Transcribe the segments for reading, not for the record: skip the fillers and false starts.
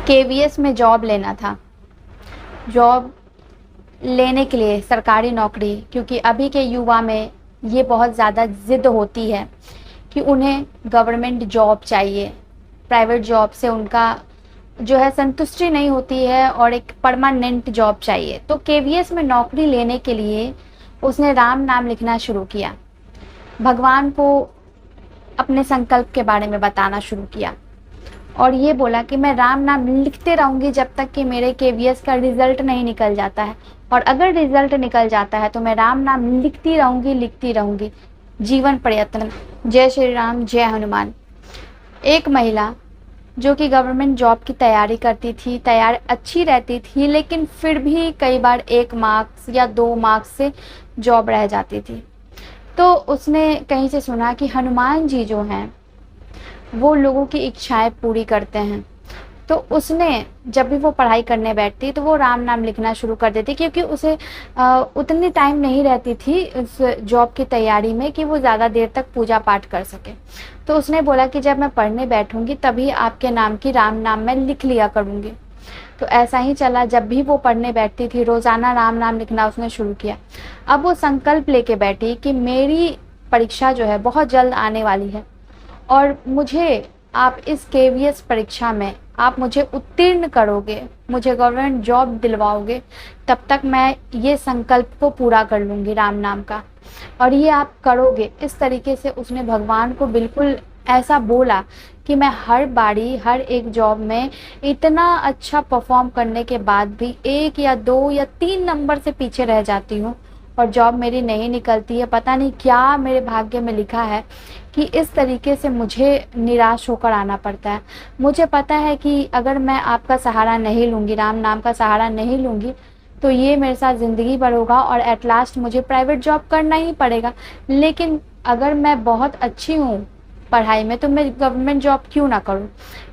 KVS में job लेना था। जॉब लेने के लिए सरकारी नौकरी, क्योंकि अभी के युवा में ये बहुत ज़्यादा ज़िद होती है कि उन्हें गवर्नमेंट जॉब चाहिए। प्राइवेट जॉब से उनका जो है संतुष्टि नहीं होती है और एक परमानेंट जॉब चाहिए। तो केवीएस में नौकरी लेने के लिए उसने राम नाम लिखना शुरू किया। भगवान को अपने संकल्प के बारे में बताना शुरू किया और ये बोला कि मैं राम नाम लिखते रहूँगी जब तक कि मेरे केवीएस का रिज़ल्ट नहीं निकल जाता है, और अगर रिज़ल्ट निकल जाता है तो मैं राम नाम लिखती रहूँगी जीवन प्रयत्न। जय श्री राम, जय हनुमान। एक महिला जो कि गवर्नमेंट जॉब की तैयारी करती थी, तैयार अच्छी रहती थी, लेकिन फिर भी कई बार 1 मार्क्स या 2 मार्क्स से जॉब रह जाती थी। तो उसने कहीं से सुना कि हनुमान जी जो हैं वो लोगों की इच्छाएं पूरी करते हैं। तो उसने जब भी वो पढ़ाई करने बैठती तो वो राम नाम लिखना शुरू कर देती, क्योंकि उसे उतनी टाइम नहीं रहती थी उस जॉब की तैयारी में कि वो ज़्यादा देर तक पूजा पाठ कर सके। तो उसने बोला कि जब मैं पढ़ने बैठूंगी तभी आपके नाम की राम नाम मैं लिख लिया करूँगी। तो ऐसा ही चला, जब भी वो पढ़ने बैठती थी रोज़ाना राम नाम लिखना उसने शुरू किया। अब वो संकल्प लेके बैठी कि मेरी परीक्षा जो है बहुत जल्द आने वाली है और मुझे आप इस केवीएस परीक्षा में आप मुझे उत्तीर्ण करोगे, मुझे गवर्नमेंट जॉब दिलवाओगे, तब तक मैं ये संकल्प को पूरा कर लूँगी राम नाम का, और ये आप करोगे। इस तरीके से उसने भगवान को बिल्कुल ऐसा बोला कि मैं हर बारी हर एक जॉब में इतना अच्छा परफॉर्म करने के बाद भी 1 या 2 या 3 नंबर से पीछे रह जाती हूँ और जॉब मेरी नहीं निकलती है। पता नहीं क्या मेरे भाग्य में लिखा है कि इस तरीके से मुझे निराश होकर आना पड़ता है। मुझे पता है कि अगर मैं आपका सहारा नहीं लूँगी, राम नाम का सहारा नहीं लूँगी, तो ये मेरे साथ ज़िंदगी भर होगा और एट लास्ट मुझे प्राइवेट जॉब करना ही पड़ेगा। लेकिन अगर मैं बहुत अच्छी हूँ पढ़ाई में तो मैं गवर्नमेंट जॉब क्यों ना करूँ।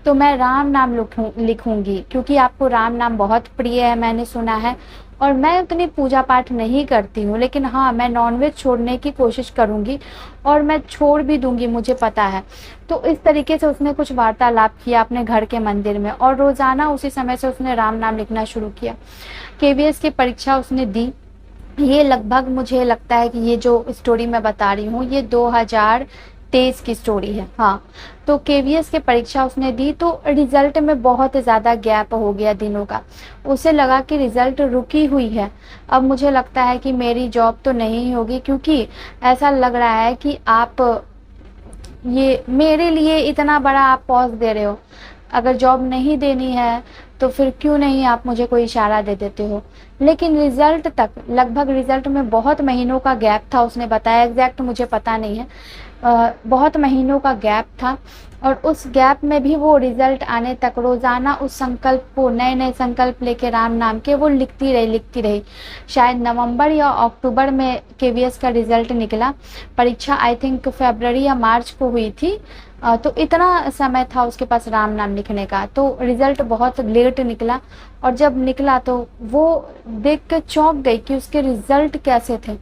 तो मैं राम नाम लिखूँगी, क्योंकि आपको राम नाम बहुत प्रिय है, मैंने सुना है। और मैं उतनी पूजा पाठ नहीं करती हूँ, लेकिन हाँ, मैं नॉनवेज छोड़ने की कोशिश करूँगी और मैं छोड़ भी दूँगी, मुझे पता है। तो इस तरीके से उसने कुछ वार्तालाप किया अपने घर के मंदिर में और रोज़ाना उसी समय से उसने राम नाम लिखना शुरू किया। केवीएस की परीक्षा उसने दी। ये लगभग मुझे लगता है कि ये जो स्टोरी मैं बता रही हूँ ये 2023 की स्टोरी है। हाँ, तो केवीएस की परीक्षा उसने दी तो रिज़ल्ट में बहुत ज़्यादा गैप हो गया दिनों का। उसे लगा कि रिज़ल्ट रुकी हुई है, अब मुझे लगता है कि मेरी जॉब तो नहीं होगी, क्योंकि ऐसा लग रहा है कि आप ये मेरे लिए इतना बड़ा आप पॉज़ दे रहे हो। अगर जॉब नहीं देनी है तो फिर क्यों नहीं आप मुझे कोई इशारा दे देते हो। लेकिन रिज़ल्ट तक लगभग रिज़ल्ट में बहुत महीनों का गैप था, उसने बताया, एग्जैक्ट मुझे पता नहीं है। बहुत महीनों का गैप था और उस गैप में भी वो रिज़ल्ट आने तक रोज़ाना उस संकल्प को, नए नए संकल्प लेके राम नाम के वो लिखती रही। शायद नवंबर या अक्टूबर में केवीएस का रिज़ल्ट निकला। परीक्षा आई थिंक फरवरी या मार्च को हुई थी। तो इतना समय था उसके पास राम नाम लिखने का। तो रिज़ल्ट बहुत लेट निकला और जब निकला तो वो देख के चौंक गई कि उसके रिज़ल्ट कैसे थे।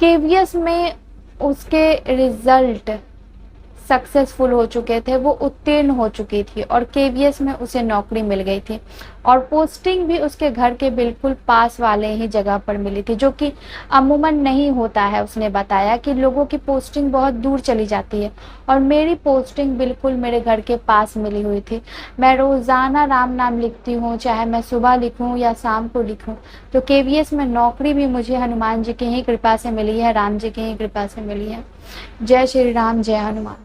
केवीएस में उसके रिज़ल्ट सक्सेसफुल हो चुके थे, वो उत्तीर्ण हो चुकी थी और केवीएस में उसे नौकरी मिल गई थी और पोस्टिंग भी उसके घर के बिल्कुल पास वाले ही जगह पर मिली थी, जो कि अमूमन नहीं होता है। उसने बताया कि लोगों की पोस्टिंग बहुत दूर चली जाती है और मेरी पोस्टिंग बिल्कुल मेरे घर के पास मिली हुई थी। मैं रोज़ाना राम नाम लिखती हूँ, चाहे मैं सुबह लिखूँ या शाम को लिखूँ। तो केवीएस में नौकरी भी मुझे हनुमान जी की ही कृपा से मिली है, राम जी की ही कृपा से मिली है। जय श्री राम, जय हनुमान।